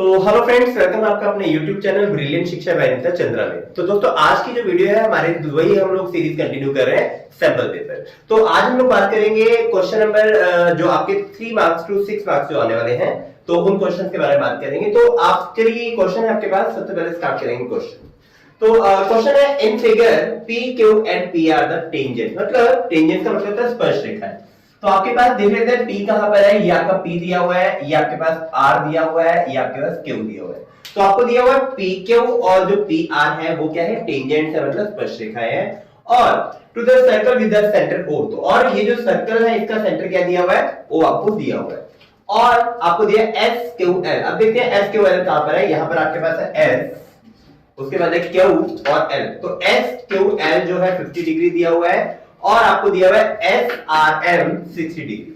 तो hello friends, welcome आपका अपने YouTube चैनल ब्रिलियंट शिक्षा बाय अनिता चंद्रा में। तो दोस्तों, आज की जो वीडियो है हमारे वही हम लोग सीरीज कंटिन्यू कर रहे हैं, सैंपल पेपर। तो आज हम लोग बात करेंगे क्वेश्चन नंबर जो आपके 3 मार्क्स टू 6 मार्क्स जो आने वाले हैं, तो उन क्वेश्चन के बारे में बात करेंगे। तो आप चलिए, क्वेश्चन है आपके पास, सबसे पहले स्टार्ट करेंगे क्वेश्चन। तो क्वेश्चन है, in figure P, Q and P R the tangent. मतलब टेंजेंट का मतलब है स्पर्शरेखा है। तो आपके पास देख लेते हैं P कहां पर है। ये आपका P दिया हुआ है, ये आपके पास R दिया हुआ है, ये आपके पास Q दिया हुआ है। तो आपको दिया हुआ है PQ और जो PR है वो क्या है, टेंजेंट है, मतलब स्पर्शरेखाएं है। और to the circle with the centre O, तो और ये जो सर्कल है इसका सेंटर क्या दिया हुआ है, O आपको दिया हुआ है। और आपको दिया SQL। अब देखते हैं SQL कहां पर है। यहां पर आपके पास है S, उसके बाद है Q और L। तो SQL जो है 50 डिग्री दिया हुआ है और आपको दिया हुआ है SRM 60 डिग्री।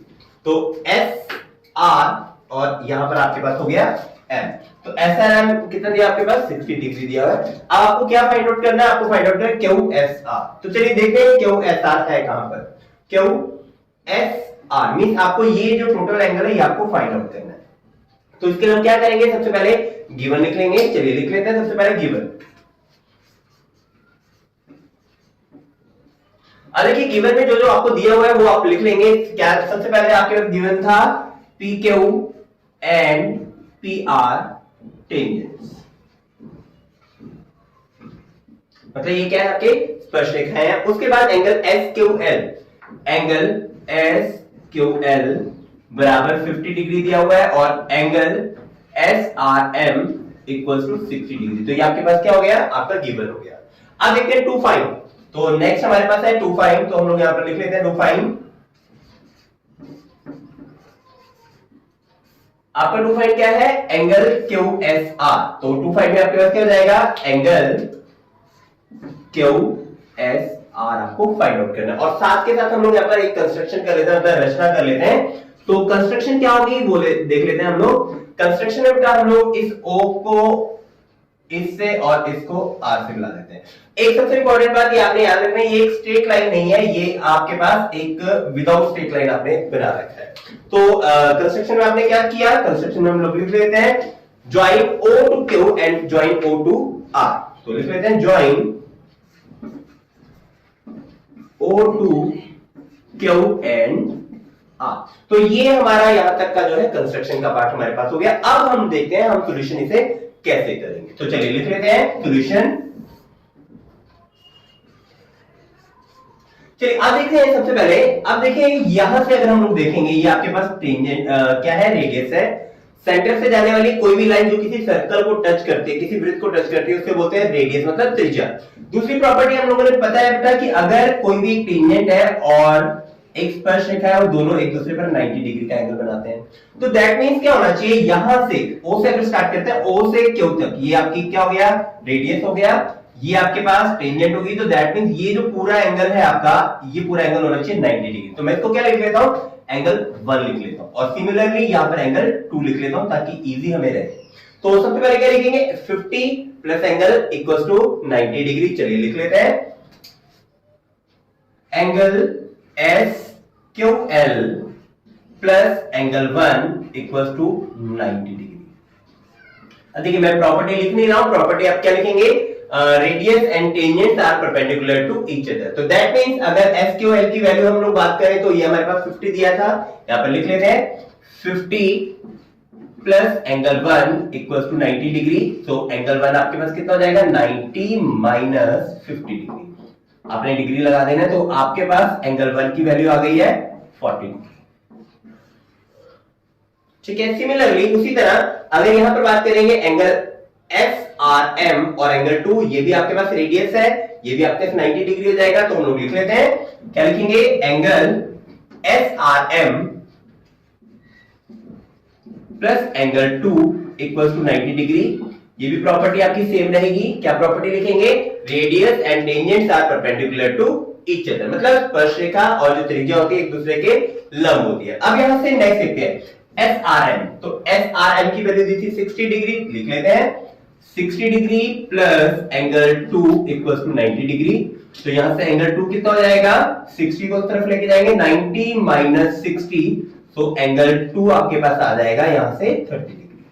तो SR और यहां पर आपके पास हो गया M। तो SRM कितना दिया आपके पास, 60 डिग्री दिया हुआ है। अब आपको क्या फाइंड आउट करना है, आपको फाइंड आउट करना है QSR। तो चलिए देखते हैं QSR है कहां पर। QSR मींस आपको ये जो टोटल एंगल है ये आपको फाइंड आउट करना है। तो इसके लिए हम क्या करेंगे, सबसे पहले गिवन लिख लेंगे। चलिए लिख लेते हैं सबसे पहले गिवन। अब देखिए गिवन में जो जो आपको दिया हुआ है वो आप लिख लेंगे। क्या सबसे पहले आपके पास गिवन था PQ एंड PR टेंजेंट्स, मतलब ये क्या है आपके स्पर्शरेखाएं हैं। उसके बाद एंगल SQL, एंगल SQL बराबर 50 डिग्री दिया हुआ है और angle SRM equals to 60 degree. तो ये आपके पास क्या हो गया, आपका गिवन हो गया। अब देखते हैं टू फाइंड। तो नेक्स्ट हमारे पास है टू फाइंड। तो हम लोग यहां पर लिख लेते हैं टू फाइंड। आपका टू फाइंड क्या है, एंगल QSR। तो टू फाइंड में आपके पास क्या हो जाएगा, एंगल QSR आपको फाइंड आउट करना है। और साथ के साथ हम लोग यहां पर एक कंस्ट्रक्शन कर लेते हैं, मतलब रचना कर लेते हैं। तो कंस्ट्रक्शन क्या होगी वो देख लेते हैं हम लोग। कंस्ट्रक्शन में बेटा हम लोग इस O को इससे और इसको R से मिला देते हैं। एक सबसे इंपॉर्टेंट बात ये आपने याद रखना है, ये एक स्ट्रेट लाइन नहीं है, ये आपके पास एक विदाउट स्ट्रेट लाइन आपने बना रखा है। तो कंस्ट्रक्शन में आपने क्या किया, कंस्ट्रक्शन में हम लोग लिख लेते हैं join O to Q and join O to R। तो लिख लेते हैं join O to Q and R। तो ये हमारा यहां तक का जो है कंस्ट्रक्शन का पार्ट हमारे पास हो गया। अब हम देखते हैं हम सॉल्यूशन इसे कैसे करेंगे। तो चलिए लिख लेते हैं सॉल्यूशन। चलिए अब देखते हैं सबसे पहले। अब देखिए यहां से अगर हम लोग देखेंगे, ये आपके पास टेंजेंट क्या है, रेडियस है। सेंटर से जाने वाली कोई भी लाइन जो किसी सर्कल को टच करती है, किसी वृत्त को टच करती है, उससे बोलते हैं रेडियस, मतलब त्रिज्या। दूसरी प्रॉपर्टी हम लोगों ने पता है बेटा कि अगर कोई भी टेंजेंट है और एक स्पर्शरेखा है और दोनों एक दूसरे पर 90 डिग्री का एंगल बनाते हैं, तो दैट मींस क्या होना चाहिए, यहां से O से अगर स्टार्ट करते हैं, O से Q तक, ये आपकी क्या हो गया, रेडियस हो गया। ये आपके पास टेंजेंट होगी। तो दैट मींस ये जो पूरा एंगल है आपका, ये पूरा एंगल होना चाहिए 90 डिग्री। तो मैं इसको क्या लिख लेता हूं, एंगल 1 लिख लेता हूं। और सिमिलरली यहां पर एंगल 2 लिख लेता हूं ताकि इजी हमें रहे। तो सबसे पहले क्या लिखेंगे, 50 plus angle equals to 90 degree. चलिए लिख लेते हैं angle SQL plus angle 1 equals to 90 degree. देखिए मैं प्रॉपर्टी लिख नहीं रहा हूं, प्रॉपर्टी आप क्या लिखेंगे, radius and tangents are perpendicular to each other. तो दैट मींस अगर SQL की वैल्यू हम लोग बात करें तो ये हमारे पास 50 दिया था, यहां पर लिख लेते हैं 50 plus angle 1 equals to 90 degree. तो एंगल 1 आपके पास कितना हो जाएगा, 90 माइनस 50 डिग्री। आपने डिग्री लगा देना, तो आपके पास एंगल 1 की वैल्यू आ गई है 40 डिग्री। ठीक है। सिमिलरली उसी तरह अगर यहां पर बात करेंगे एंगल SRM और एंगल 2, ये भी आपके पास रेडियस है, ये भी आपके पास 90 डिग्री हो जाएगा। तो हम लोग लिख लेते हैं, क्या लिखेंगे, angle SRM plus angle 2 equals to 90 degree. ये भी प्रॉपर्टी आपकी सेम रहेगी। क्या प्रॉपर्टी लिखेंगे, radius and tangents are perpendicular to each other, मतलब स्पर्शरेखा और जो त्रिज्या होती है एक दूसरे के लंब होती है। अब यहां से नेक्स्ट देखते हैं SRM। तो SRM की वैल्यू दी थी 60 डिग्री, लिख लेते हैं 60 degree plus angle 2 equals to 90 degree. तो यहां से एंगल 2 कितना हो जाएगा, 60 को उस तरफ लेके जाएंगे, 90 माइनस 60, तो एंगल 2 आपके पास आ जाएगा यहां से 30 डिग्री।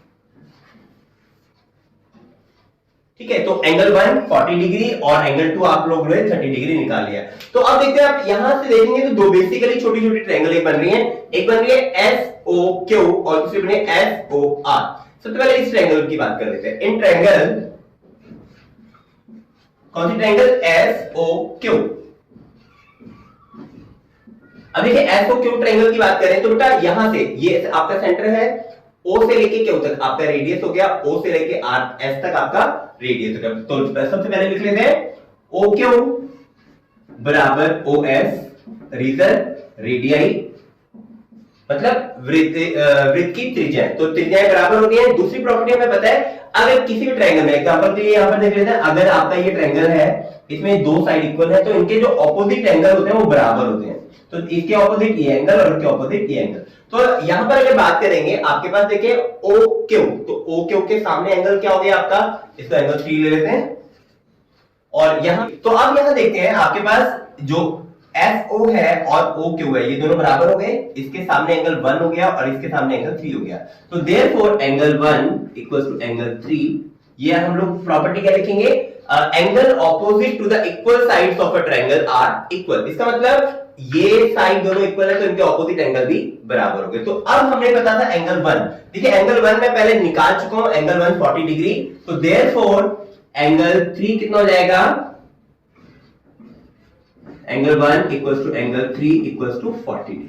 ठीक है। तो एंगल 1 40 डिग्री और एंगल 2 आप लोग ने 30 डिग्री निकाल लिया। तो अब देखते हैं, आप यहां से देखेंगे तो दो बेसिकली छोटी छोटी ट्रायंगल एक बन रही है, एक बन रही है SOQ और दूसरी बनी है SOR। सबसे पहले इस ट्रायंगल की बात कर लेते हैं। इन ट्रायंगल, कौन सी ट्रायंगल? SOQ। अब देखिए SOQ ट्रायंगल की बात करें तो बेटा यहां से ये आपका सेंटर है, O से लेके Q तक आपका रेडियस हो गया, O से लेके S तक आपका रेडियस हो गया। तो सबसे पहले लिख लेते हैं OQ बराबर OS, रीजन रेडियाई मतलब वृत्त की त्रिज्या। तो त्रिज्याएं बराबर होती है। दूसरी प्रॉपर्टी हमें पता है, अगर किसी भी ट्रायंगल में, एग्जांपल के लिए यहां पर देख लेते हैं, अगर आपका ये ट्रायंगल है, इसमें दो साइड इक्वल है, तो इनके जो ऑपोजिट एंगल होते हैं वो बराबर होते हैं। तो इसके ऑपोजिट ये एंगल और इसके ऑपोजिट ये एंगल। तो यहां पर अगर बात करेंगे, आपके पास देखिए OQ, तो OQ के सामने एंगल क्या हो गया आपका? इसका एंगल 3 ले लेते हैं। और यहां तो अब यहां देखते हैं, आपके पास जो SO है और OQ है, ये दोनों बराबर हो गए। इसके सामने एंगल 1 हो गया और इसके सामने एंगल 3 हो गया। तो therefore angle 1 equals to angle 3, ये हम लोग प्रॉपर्टी क्या लिखेंगे? Angle opposite to the equal sides of a triangle are equal. इसका मतलब ये साइड दोनों इक्वल है तो इनके ऑपोजिट एंगल भी बराबर हो गए। तो अब हमने पता था एंगल 1, देखिए एंगल 1 मैं पहले निकाल चुका हूं, एंगल 1 40 डिग्री। तो देयरफॉर एंगल 3 कितना हो जाएगा? Angle 1 equals to angle 3 equals to 40 degree.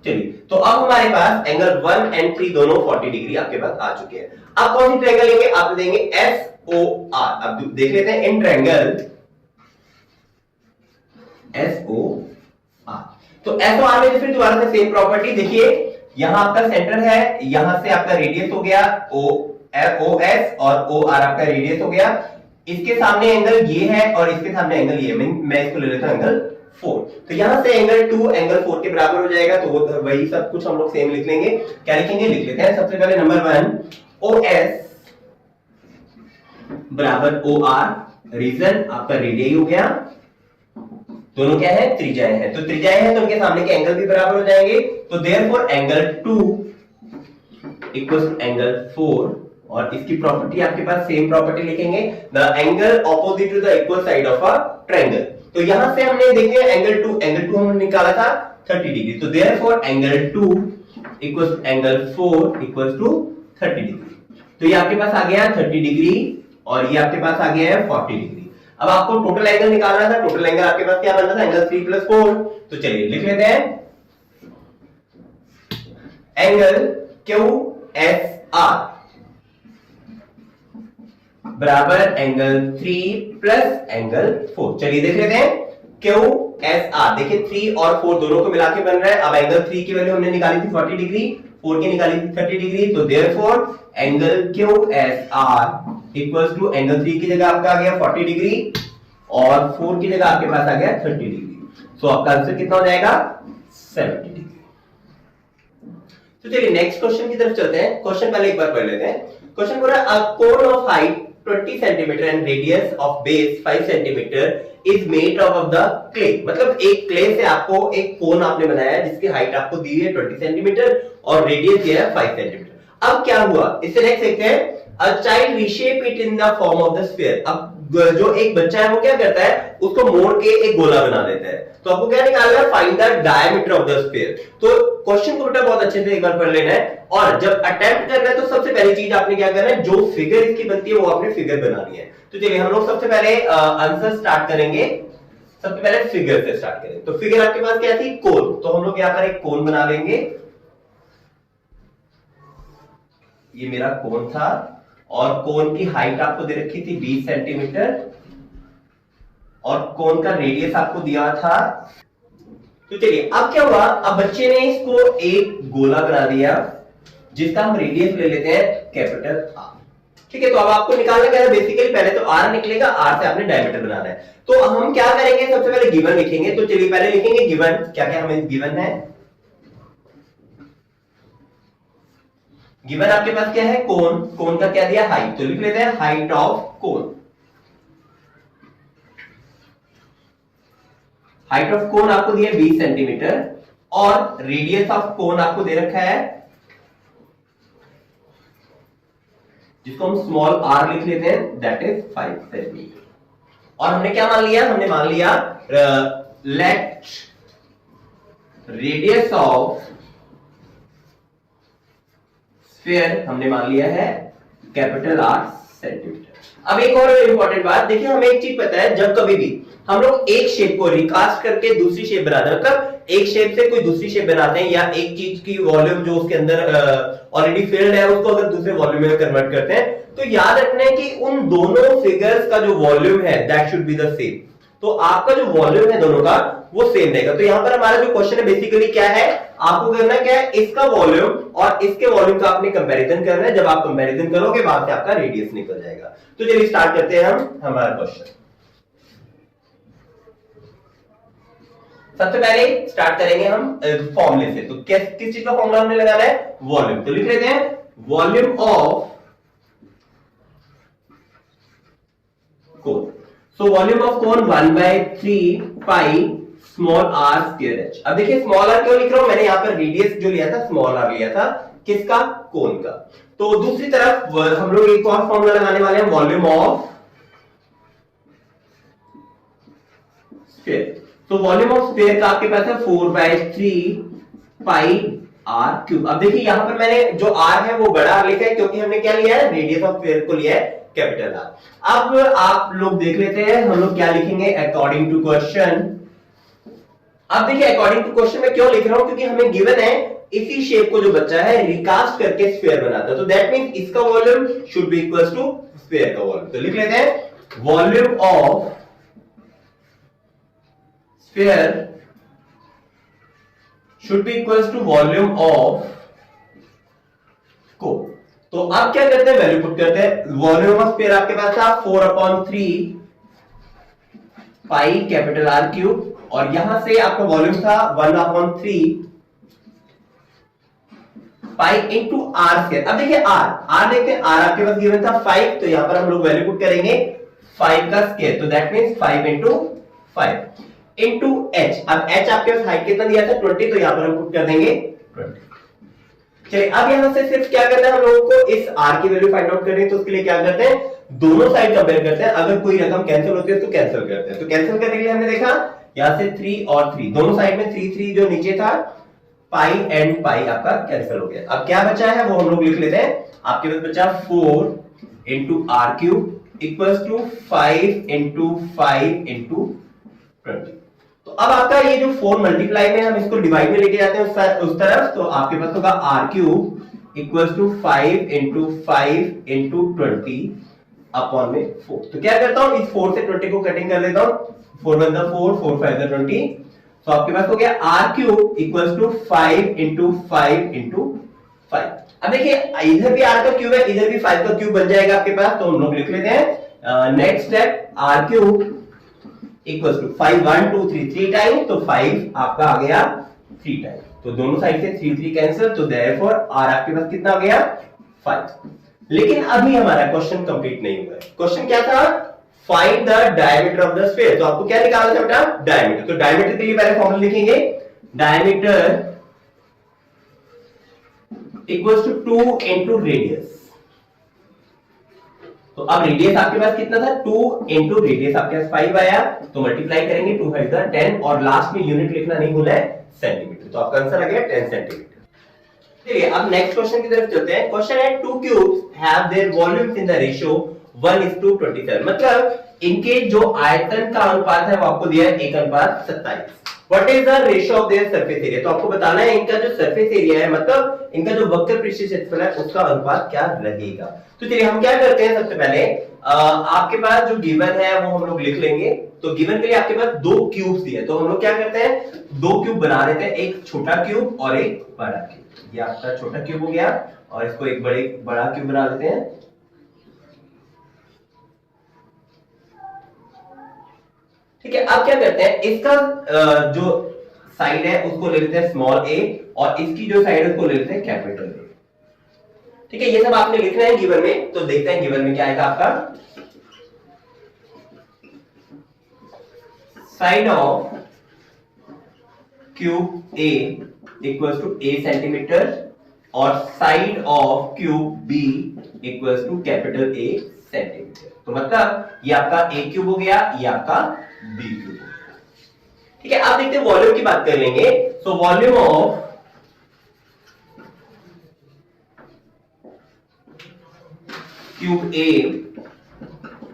चलिए, तो अब हमारे पास एंगल 1 एंड 3 दोनों 40 डिग्री आपके पास आ चुके हैं। अब कौन सी ट्रायंगल लेंगे? आप देंगे SOR। अब देख लेते हैं इन ट्रायंगल SOR। तो SOR में फिर दोबारा से सेम प्रॉपर्टी, देखिए यहां आपका सेंटर है, यहां से आपका रेडियस हो गया OS और OR आपका रेडियस हो गया। इसके सामने एंगल ये है और इसके सामने एंगल ये, मैं इसको ले लेता हूं एंगल 4। तो यहां से एंगल 2 एंगल 4 के बराबर हो जाएगा। तो वो वही सब कुछ हम लोग सेम लिख लेंगे। क्या लिखेंगे? लिख लेते हैं सबसे पहले नंबर 1 OS बराबर OR, रीजन आपका रेडियस हो गया, दोनों क्या है? त्रिज्याएं हैं। तो त्रिज्याएं हैं तो उनके सामने के एंगल भी बराबर हो जाएंगे। तो therefore angle 2 equals to angle 4, और इसकी प्रॉपर्टी आपके पास सेम प्रॉपर्टी लिखेंगे, the angle opposite to the equal side of a triangle. तो यहां से हमने देखे एंगल 2 हमने निकाला था 30 डिग्री। तो therefore angle 2 equals to angle 4 equals to 30 degree. तो ये आपके पास आ गया 30 डिग्री और ये आपके पास आ गया है 40 डिग्री। अब आपको टोटल एंगल निकालना था। टोटल एंगल आपके पास क्या बनना था? एंगल 3 + 4। तो चलिए लिख लेते हैं एंगल QSR बराबर एंगल 3 प्लस एंगल 4। चलिए देख लेते हैं QSR। देखिए 3 और 4 दोनों को मिला के बन रहा है। अब एंगल 3 की वैल्यू हमने निकाली थी 40 डिग्री, 4 की निकाली थी 30 डिग्री। तो therefore angle QSR equals to angle 3 की जगह आपका आ गया 40 डिग्री और 4 की जगह आपके पास आ गया 30 डिग्री। सो आपका आंसर कितना हो जाएगा? 70 डिग्री। तो चलिए नेक्स्ट क्वेश्चन की तरफ चलते हैं। क्वेश्चन पहले एक बार पढ़ लेते हैं। क्वेश्चन बोल रहा है a cone of height 20 centimetre and radius of base 5 centimetre is made of the clay. मतलब एक क्ले से आपको एक कोन आपने बनाया है जिसकी हाइट आपको दी है 20 सेंटीमीटर और रेडियस दिया है 5 सेंटीमीटर। अब क्या हुआ, इससे नेक्स्ट देखते हैं। A child reshape it in the form of the sphere। अब जो एक बच्चा है वो क्या करता है, उसको मोड़ के एक गोला बना देता है। तो आपको क्या निकालना है? Find the diameter of the sphere. तो क्वेश्चन को बेटा बहुत अच्छे से एक बार पढ़ लेना है, और जब अटेम्प्ट करना है तो सबसे पहली चीज आपने क्या करना है, जो फिगर इसकी बनती है वो आपने फिगर बनानी है। तो चलिए हम लोग सबसे पहले आंसर स्टार्ट करेंगे। सबसे पहले फिगर से स्टार्ट करें। तो फिगर आपके पास क्या थी? कोन। तो हम लोग यहाँ पर एक कोन बना लेंगे। ये मेरा कोन था और कोन की हाइट आपको दे रखी थी 20 सेंटीमीटर और कोन का रेडियस आपको दिया था। तो चलिए अब क्या हुआ, अब बच्चे ने इसको एक गोला बना दिया जिसका हम रेडियस ले लेते हैं कैपिटल आर। ठीक है, तो अब आपको निकालना क्या है? बेसिकली पहले तो आर निकलेगा, आर से आपने डायमीटर बनाना है। तो हम क्या करेंगे, सबसे पहले गिवन लिखेंगे। तो चलिए पहले लिखेंगे गिवन। क्या क्या हमें गिवन है? गिवन आपके पास क्या है? कोन। कोन का क्या दिया? हाइट। तो लिख लेते हैं height of cone. Height of cone आपको दिया 20 सेंटीमीटर और रेडियस ऑफ कोन आपको दे रखा है जिसको हम स्मॉल r लिख लेते हैं, दैट इज 5 सेंटीमीटर। और हमने क्या मान लिया, हमने मान लिया लेट रेडियस ऑफ स्फीयर हमने मान लिया है कैपिटल R सेंटीमीटर। अब एक और इंपॉर्टेंट बात देखिए, हमें एक चीज पता है, जब कभी भी हम लोग एक शेप को रिकास्ट करके दूसरी शेप बनाते हैं, मतलब एक शेप से कोई दूसरी शेप बनाते हैं, या एक चीज की वॉल्यूम जो उसके अंदर ऑलरेडी फिल्ड है उसको अगर दूसरे वॉल्यूम में कन्वर्ट करते हैं, तो याद रखना है कि उन दोनों फिगर्स का जो वॉल्यूम है that should be the same. तो आपका जो वॉल्यूम है दोनों का वो सेम रहेगा। तो यहां पर हमारा जो क्वेश्चन है बेसिकली क्या है, आपको करना क्या है, इसका वॉल्यूम और इसके वॉल्यूम का आपने कंपैरिजन करना है। जब आप कंपैरिजन करोगे वहां से आपका रेडियस निकल जाएगा। तो चलिए स्टार्ट करते हैं हम हमारा क्वेश्चन। सबसे पहले स्टार्ट करेंगे हम फॉर्मूले से। तो किस चीज का फॉर्मूला हमने लगाना है, वॉल्यूम। तो लिख लेते हैं volume of cone. So volume of cone 1/3 pi small r square h। अब देखिए स्मॉल r क्यों लिख रहा हूं, मैंने यहां पर रेडियस जो लिया था स्मॉल r लिया था, किसका, कोन का। तो दूसरी तरफ हम लोग एक और फॉर्मूला लगाने वाले हैं, वॉल्यूम ऑफ स्फीयर। तो वॉल्यूम ऑफ स्फीयर का आपके पास है 4/3 पाई r क्यूब। अब देखिए यहां पर मैंने जो r है वो बड़ा लिखा है, क्योंकि हमने क्या लिया है, रेडियस ऑफ स्फीयर को लिया है कैपिटल R। अब आप लोग देख लेते हैं हम लोग क्या लिखेंगे अकॉर्डिंग टू क्वेश्चन। अब देखिए अकॉर्डिंग टू क्वेश्चन में क्यों लिख रहा हूं, क्योंकि हमें गिवन है इसी शेप को जो बच्चा है रिकास्ट करके स्फीयर बनाता है, तो दैट मींस इसका volume should be equals to sphere का वॉल्यूम। तो लिख लेते हैं volume of sphere should be equals to volume of cone. तो अब क्या करते हैं, वैल्यू पुट करते हैं। वॉल्यूम ऑफ स्फीयर आपके पास था 4/3 पाई कैपिटल R क्यूब, और यहां से आपका वॉल्यूम था 1/3 पाई इंटू R स्क्वायर। अब देखिए R देखते हैं, R आपके पास गिवन था 5, तो यहां पर हम लोग वैल्यू पुट करेंगे 5 का स्क्वायर, तो that means 5 into 5 into h। अब h आपके पास हाइट कितना दिया था 20, तो यहां पर हम पुट कर देंगे 20। चलिए अब यहां से सिर्फ क्या करना है, हम लोगों को इस r की वैल्यू फाइंड आउट करनी है। तो उसके लिए क्या करते हैं, दोनों साइड कंपेयर करते हैं, अगर कोई रकम कैंसिल होती है तो कैंसिल करते हैं। तो कैंसिल करने के लिए हमने देखा यहां से 3 और 3 दोनों साइड में 3 जो नीचे था, पाई एंड पाई आपका कैंसिल हो गया। अब क्या बचा है वो हम लोग लिख लेते हैं। आपके पास बचा 4 into R cube equals to 5 into 5 into 20। तो अब आपका ये जो 4 मल्टीप्लाई में हम इसको डिवाइड में लेके जाते हैं उस तरफ, तो आपके पास होगा R cube equals to 5 into 5 into 20 upon में 4। तो क्या करता हूं, इस 4 से 20 को कटिंग कर देता हूं, 4 1 4 4 5 20। तो आपके पास हो गया R cube equals to 5 into 5 into 5। अब देखिए इधर भी आर का क्यूब है, इधर भी 5 का क्यूब बन जाएगा आपके पास, तो हम लोग लिख लेते हैं next step R cube equals to 5 1 2 3 3 time, तो 5 आपका आ गया 3 टाइम। तो दोनों साइड से 3 3 कैंसिल, तो देयरफॉर आर आपके पास कितना आ गया 5। लेकिन अभी हमारा क्वेश्चन कंप्लीट नहीं हुआ है। क्वेश्चन क्या था, find the diameter of the sphere. तो आपको क्या निकालना था बेटा, डायमीटर। तो डायमीटर के लिए पहले फॉर्मूला लिखेंगे, diameter equals to 2 into radius. तो अब रेडियस आपके पास कितना था, 2 इंटू रेडियस आपके पास 5 आया, तो मल्टीप्लाई करेंगे 2 5 10, और लास्ट में यूनिट लिखना नहीं भूलना है सेंटीमीटर। तो आपका आंसर आ गया 10 सेंटीमीटर। चलिए अब नेक्स्ट क्वेश्चन की तरफ चलते हैं। क्वेश्चन है 2 cubes have their volumes in the ratio 1:27। मतलब इनके जो आयतन का अनुपात है वो आपको दिया है 1:27। What is the ratio of their surface area. तो आपको बताना है इनका जो सरफेस एरिया है, मतलब इनका जो वक्र पृष्ठीय क्षेत्रफल है उसका अनुपात क्या रहेगा। तो चलिए हम क्या करते हैं, सबसे पहले आपके पास जो गिवन है वो हम लोग लिख लेंगे। तो गिवन के लिए आपके पास 2 क्यूब्स दिए, तो हम लोग क्या करते हैं 2 क्यूब बना लेते हैं, एक छोटा क्यूब और एक बड़ा क्यूब। ये आपका छोटा क्यूब हो गया और इसको एक बड़ा क्यूब बना लेते हैं। ठीक है, अब क्या करते हैं, इसका जो साइड है उसको ले लेते हैं स्मॉल ए, और इसकी जो साइड है उसको ले लेते हैं कैपिटल ए। ठीक है, ये सब आपने लिखना है गिवन में। तो देखते हैं गिवन में क्या आएगा आपका, side of cube A equals to A centimetre और side of cube B equals to capital A centimetre. तो मतलब ये आपका ए क्यूब हो गया, ये आपका बी क्यूब हो गया। ठीक है, आप देखते हैं वॉल्यूम की बात कर लेंगे। So volume of cube A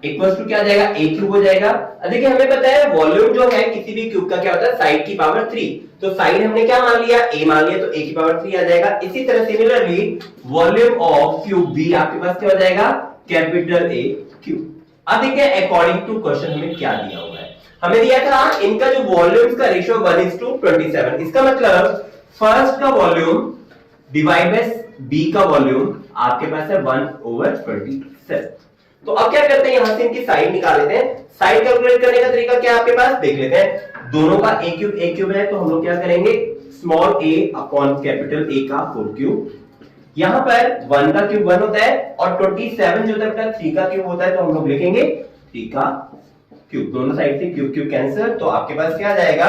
equals to क्या आ जाएगा, ए क्यूब हो जाएगा। देखिए हमें पता है वॉल्यूम जो है किसी भी क्यूब का क्या होता है, साइड की पावर 3। तो साइड हमने क्या मान लिया, ए मान लिया, तो ए की पावर 3 आ जाएगा। इसी तरह similarly volume of cube B आपके पास क्या हो जाएगा, कैपिटल ए क्यूब। अब देखिए अकॉर्डिंग टू क्वेश्चन हमें क्या दिया हुआ है। हमें दिया था इनका जो वॉल्यूम्स का रेशियो 1:27। इसका मतलब फर्स्ट का वॉल्यूम डिवाइड बाय बी का वॉल्यूम आपके पास है 1/27। तो अब क्या करते हैं, यहां से इनकी साइड निकाल लेते हैं। साइड कैलकुलेट करने का तरीका क्या है आपके पास, देख लेते हैं। दोनों का ए क्यूब है, तो हम लोग क्या करेंगे, स्मॉल ए अपॉन कैपिटल ए का होल क्यूब। यहां पर 1 का क्यूब 1 होता है और 27 जो होता है 3 का क्यूब होता है, तो हम लोग लिखेंगे 3 का क्यूब। दोनों साइड से क्यूब क्यूब कैंसिल, तो आपके पास क्या आ जाएगा,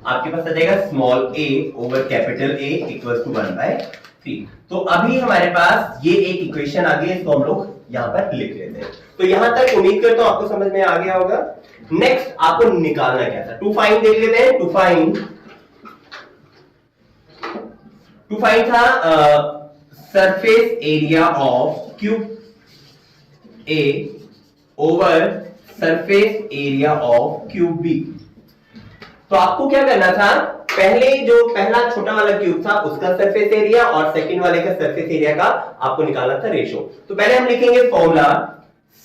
आपके पास आ जाएगा small A over capital A equals to 1/3। तो अभी हमारे पास ये एक इक्वेशन आ गई, इसको हम लोग यहां पर लिख लेते हैं। तो यहां तक उम्मीद करता हूं आपको समझ में आ गया होगा। नेक्स्ट आपको निकालना क्या था, टू फाइंड देख लेते हैं। टू फाइंड था surface area of cube A over surface area of cube B. तो आपको क्या करना था, पहले जो पहला छोटा वाला क्यूब था उसका सरफेस एरिया और सेकंड वाले का सरफेस एरिया का आपको निकालना था रेशो। तो पहले हम लिखेंगे formula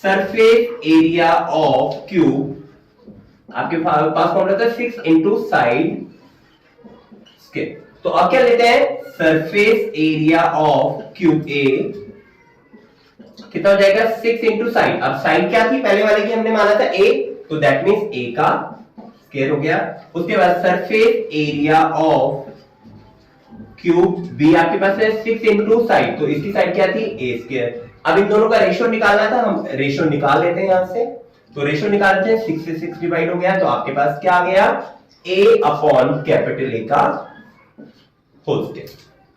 surface area of cube, आपके पास फॉर्मूला था 6 इंटू साइड स्क्वायर। तो अब क्या लेते हैं, सरफेस एरिया ऑफ क्यूब ए कितना हो जाएगा, 6 इंटू साइड। अब साइड क्या थी, पहले वाले की हमने माना था ए, तो दैट मींस ए का स्क्वायर हो गया। उसके बाद surface area of cube B आपके पास है 6 इंटू साइड, तो इसकी साइड क्या थी, ए स्क्वायर। अब इन दोनों का रेशियो निकालना था, हम रेशियो निकाल लेते हैं यहां से। तो रेशियो निकालते हैं, 6 से 6 डिवाइड हो गया, तो आपके पास क्या आ गया, ए अपॉन कैपिटल ए का होल स्क्वायर।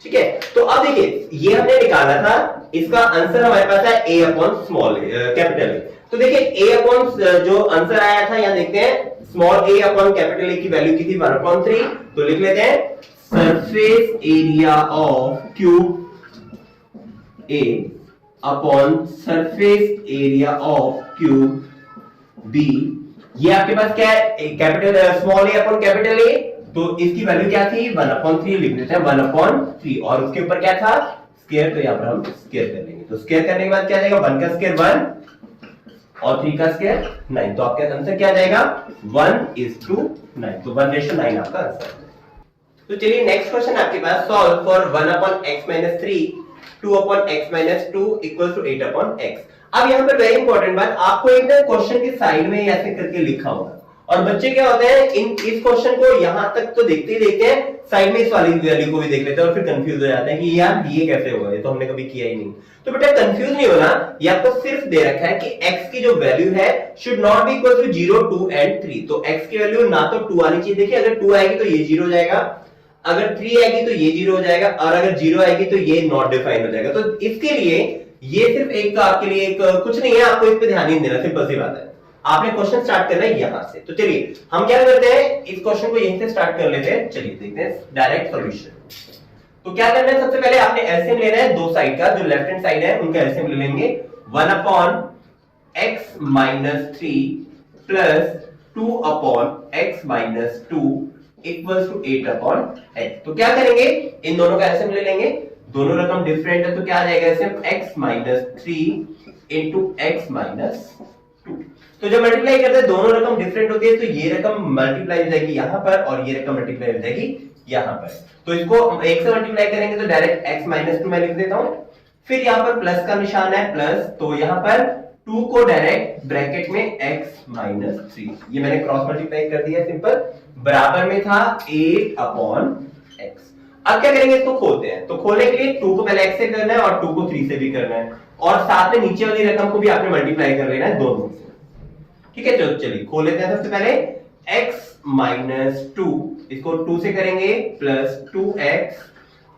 ठीक है, तो अब देखिए ये हमने निकाला था, इसका आंसर हमारे पास है ए अपॉन स्मॉल कैपिटल ए। तो देखिए ए अपॉन जो आंसर आया था, यहां देखते हैं small A upon capital A की वैल्यू की थी 1/3। तो लिख लेते हैं surface area of cube A upon surface area of cube B. ये आपके पास क्या है, capital small A upon capital A, तो इसकी वैल्यू क्या थी 1/3, लिख देते हैं 1/3। और उसके ऊपर क्या था, स्क्वायर, तो यहां पर हम स्क्वायर कर लेंगे। तो स्क्वायर करने के बाद क्या आ जाएगा, 1 का स्क्वायर 1 और 3 का स्क्वायर 9। तो आपका आंसर क्या आ जाएगा, 1:9। तो 1:9 आपका आंसर। तो चलिए नेक्स्ट क्वेश्चन आपके पास, solve for 1/x-3 2/x-2 equals to 8/x। अब यहां पर वेरी इंपॉर्टेंट बात, आपको एक ना क्वेश्चन के साइड में ऐसे करके लिखा होगा, और बच्चे क्या होते हैं इस क्वेश्चन को यहां तक तो देखते ही देखते हैं, साइड में इस वाली वैल्यू को भी देख लेते हैं और फिर कंफ्यूज हो जाते हैं कि यार ये कैसे हुआ, ये तो हमने कभी किया ही नहीं। तो बेटा कंफ्यूज नहीं होना, ये आपको सिर्फ दे रखा है कि x की जो वैल्यू है should not be equal to 0, 2 and 3। तो x की वैल्यू ना तो 2 आनी चाहिए, देखिए अगर 2 आएगी तो ये 0 हो जाएगा, अगर 3 आएगी तो ये 0 हो जाएगा, और अगर 0 आएगी तो ये नॉट डिफाइंड हो जाएगा। तो इसके लिए ये सिर्फ एक आपके लिए एक कुछ नहीं है, आपको इस पे ध्यान नहीं देना, सिंपल सी बात है। आपने क्वेश्चन स्टार्ट करना है यहां से। तो चलिए हम क्या करते हैं, इस क्वेश्चन को यहीं से स्टार्ट कर लेते हैं। चलिए देखते हैं डायरेक्ट सॉल्यूशन। तो क्या करना है, सबसे पहले आपने एलसीएम लेना है दो साइड का, जो लेफ्ट हैंड साइड है उनका एलसीएम ले लेंगे। 1/x-3 plus 2/x-2 equals to 8/x। तो क्या करेंगे, इन दोनों का एलसीएम ले लेंगे, दोनों रकम डिफरेंट है, तो क्या आ जाएगा एलसीएम, x-3 इंटू x-2। तो जब मल्टीप्लाई करते हैं दोनों रकम डिफरेंट होती है, तो ये रकम मल्टीप्लाई हो जाएगी यहां पर और ये रकम मल्टीप्लाई हो जाएगी यहां पर। तो इसको 1 से मल्टीप्लाई करेंगे तो डायरेक्ट x-2 मैं लिख देता हूं, फिर यहां पर प्लस का निशान है प्लस, तो यहां पर 2 को डायरेक्ट ब्रैकेट में x-3, ये मैंने क्रॉस मल्टीप्लाई कर दिया सिंपल, बराबर में था 8/x। अब क्या करेंगे, इसको खोलते हैं। तो खोलने के लिए 2 को पहले x से करना है और 2 को 3 से भी करना है, और साथ में नीचे वाली रकम को भी आपने मल्टीप्लाई कर लेना है दोनों से। ठीक है, तो चलिए खोल लेते हैं। सबसे पहले x-2, इसको 2 से करेंगे plus 2x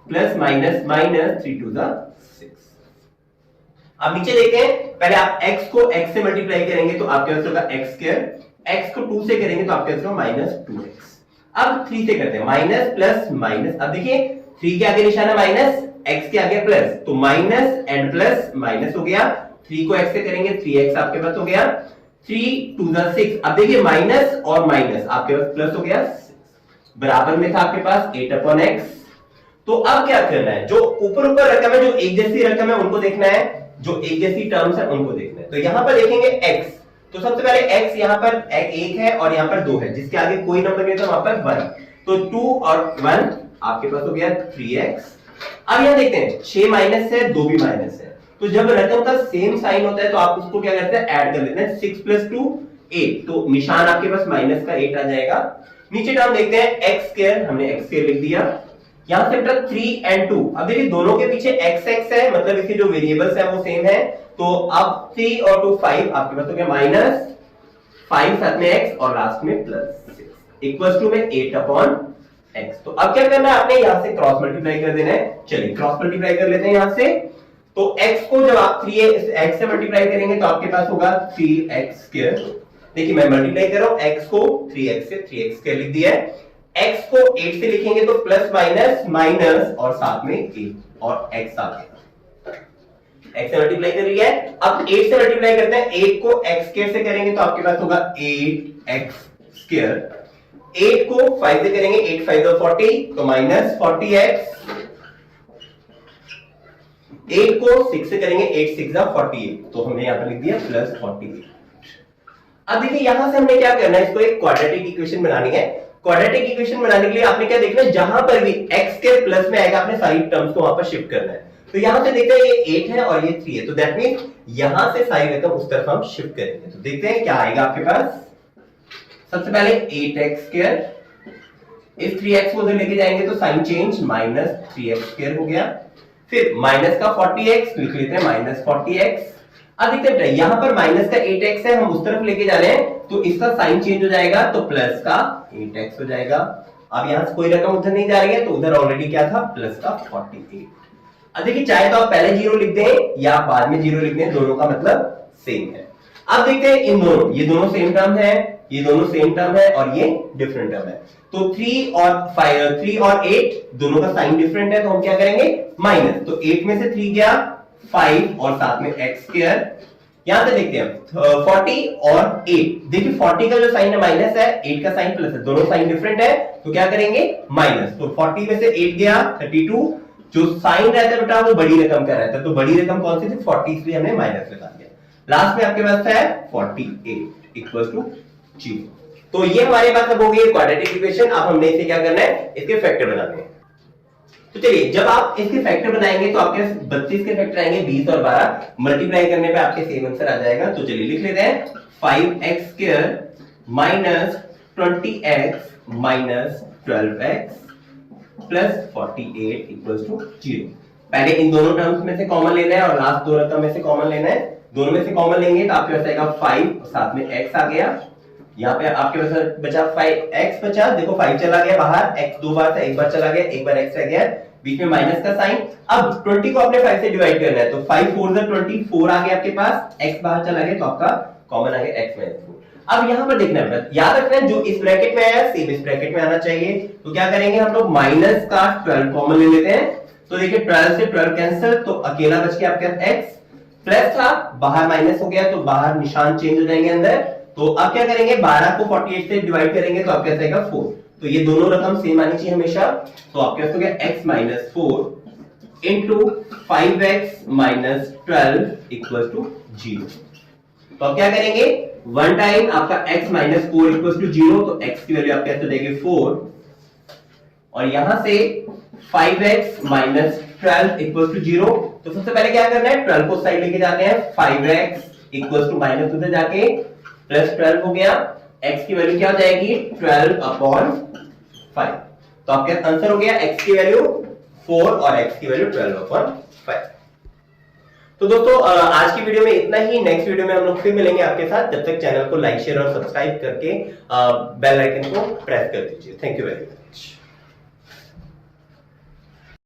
plus minus minus 3 2 6। अब नीचे देखते हैं, पहले आप x को x से मल्टीप्लाई करेंगे तो आपके पास होगा x स्क्वायर, x को 2 से करेंगे तो आपके पास होगा माइनस 2x। अब 3 से करते हैं, माइनस प्लस माइनस, अब देखिए 3 के आगे निशान है माइनस, x के आगे प्लस, तो माइनस एंड प्लस माइनस हो गया, 3 को x से करेंगे 3x आपके पास हो गया, 3 2 6। अब देखिए माइनस और माइनस आपके पास प्लस हो गया, बराबर में था आपके पास 8/x। तो अब क्या करना है, जो ऊपर ऊपर रकम है, जो एक जैसी रकम है उनको देखना है, जो एक जैसी टर्म्स है उनको देखना है। तो यहां पर देखेंगे x, तो सबसे पहले x यहां पर 1 है और यहां पर 2 है, जिसके आगे कोई नंबर नहीं है तो वहां पर 1, तो 2 और 1 आपके पास हो गया 3x। अब यहां देखते हैं 6 माइनस है, 2 भी माइनस है, तो जब रकम का सेम साइन होता है तो आप उसको क्या करते हैं, ऐड कर लेते हैं, 6 + 2 8, तो निशान आपके पास माइनस का 8 आ जाएगा। नीचे टर्म देखते हैं x स्क्वायर, हमने x स्क्वायर लिख दिया, यहां से बेटा 3 और 2, अब देखिए दोनों के पीछे x x है, मतलब इसके जो वेरिएबल्स है वो सेम है, तो अब 3 और 2 5 आपके पास हो गया माइनस 5 साथ में x और लास्ट में प्लस 6 इक्वल्स टू में 8/x। तो अब क्या करना है, आपने यहां से क्रॉस मल्टीप्लाई कर देना है। चलिए क्रॉस मल्टीप्लाई कर लेते हैं यहां से, तो x को जब आप 3x से मल्टीप्लाई करेंगे तो आपके पास होगा 3x स्क्वायर। देखिए मैं मल्टीप्लाई कर रहा हूं, x को 3x से 3x स्क्वायर लिख दिया है, x को 8 से लिखेंगे तो प्लस माइनस माइनस और साथ में 8 और x आ गया, x से मल्टीप्लाई कर लिया है। अब 8 से मल्टीप्लाई करते हैं, 8 को x स्क्वायर से करेंगे तो आपके पास होगा 8x स्क्वायर, 8 को 5 से करेंगे, 8 5 40 तो माइनस 40x, 8 को 6 से करेंगे, 8 6 48, तो हमने यहां पर लिख दिया प्लस 48। अब देखिए यहां से हमने क्या करना है, इसको एक क्वाड्रेटिक इक्वेशन बनानी है। क्वाड्रेटिक इक्वेशन बनाने के लिए आपने क्या देखना है, जहां पर भी x के प्लस में आएगा आपने सारी टर्म्स को वहां पर शिफ्ट करना है। तो यहां से देखते हैं ये 8 है और ये 3 है, तो दैट मींस यहां से सारी रकम उस तरफ हम शिफ्ट करेंगे। तो देखते हैं क्या आएगा आपके पास। सबसे पहले 8x स्क्वायर, इस 3x को उधर लेके जाएंगे तो sign change, minus 3x square हो गया, फिर माइनस का 40x लिख लेते हैं, माइनस 40x। अब देखते हैं यहां पर माइनस का 8x है, हम उस तरफ लेके जा रहे हैं तो इसका साइन चेंज हो जाएगा, तो प्लस का 8x हो जाएगा। अब यहां से कोई रकम उधर नहीं जा रही है तो उधर ऑलरेडी क्या था, प्लस का 48। अब देखिए चाहे तो आप पहले 0 लिख दें या बाद में 0 लिख दें, दोनों का मतलब सेम है। अब देखते हैं इन दोनों, ये दोनों सेम टर्म है, ये दोनों सेम टर्म है और ये डिफरेंट टर्म है, तो 3 और 8 दोनों का साइन डिफरेंट है, तो हम क्या करेंगे माइनस, तो 8 में से 3 गया 5 और साथ में x स्क्वायर। यहां से देखते हैं 40 और 8, देखिए 40 का जो साइन है माइनस है, 8 का साइन प्लस है, दोनों साइन डिफरेंट है, तो क्या करेंगे माइनस, तो 40 में से 8 गया 32, जो साइन रहता है बेटा वो बड़ी रकम का रहता है, तो बड़ी रकम कौन सी थी 40, इसलिए हमने माइनस लगा दिया। लास्ट में आपके पास है 48 इक्वल्स टू 0। तो ये हमारे पास अब हो गई क्वाड्रेटिक इक्वेशन। अब हमने इसे क्या करना है, इसके फैक्टर बनाने हैं। तो चलिए जब आप इसके फैक्टर बनाएंगे तो आपके 32 के फैक्टर आएंगे 20 और 12, मल्टीप्लाई करने पे आपके सेम आंसर आ जाएगा। तो चलिए लिख लेते हैं 5x square minus 20x minus 12x plus 48 equals to 0। पहले इन दोनों टर्म्स में से कॉमन लेना है और लास्ट दो रकम में से कॉमन लेना है। दोनों में से कॉमन लेंगे तो आपके पास आएगा 5 और साथ में x आ गया, यहाँ पे आपके पास बचा 5x बचा, देखो 5 चला गया बाहर, x दो बार था, एक बार चला गया, एक बार x रह गया, बीच में माइनस का साइन। अब 20 को आपने 5 से डिवाइड करना है, तो 5 4 20, 4 आ गया आपके पास, x बाहर चला गया तो आपका कॉमन आ गया x - 4। अब यहाँ पर देखना है, याद रखना है जो इस ब्रैकेट में आया सेम इस ब्रैकेट में आना चाहिए। तो क्या करेंगे हम लोग, माइनस का 12 कॉमन ले लेते हैं, तो देखिए 12 से 12 कैंसिल, तो अकेला बच गया आपके पास x, प्लस था बाहर माइनस हो गया तो बाहर निशान चेंज हो जाएंगे अंदर। तो अब क्या करेंगे, 12 को 48 से डिवाइड करेंगे तो आपके पास आएगा 4, तो ये दोनों रकम सेम आनी चाहिए हमेशा। तो आपके पास हो गया x - 4 into 5x - 12 equal to 0। तो अब क्या करेंगे, वन टाइम आपका x - 4 इक्वल टू 0, तो x की वैल्यू आपके पास हो जाएगी 4, और यहां से 5x - 12 इक्वल टू 0। तो सबसे पहले क्या करना है, 12 को साइड लेके जाते हैं, 5x इक्वल टू माइनस उधर जाके प्लस 12 हो गया, x की वैल्यू क्या हो जाएगी 12/5। तो आपका आंसर हो गया x की वैल्यू 4 और x की वैल्यू 12/5। तो दोस्तों आज की वीडियो में इतना ही। नेक्स्ट वीडियो में हम लोग फिर मिलेंगे आपके साथ। जब तक चैनल को लाइक शेयर और सब्सक्राइब करके बेल आइकन को प्रेस कर दीजिए। Thank you very much.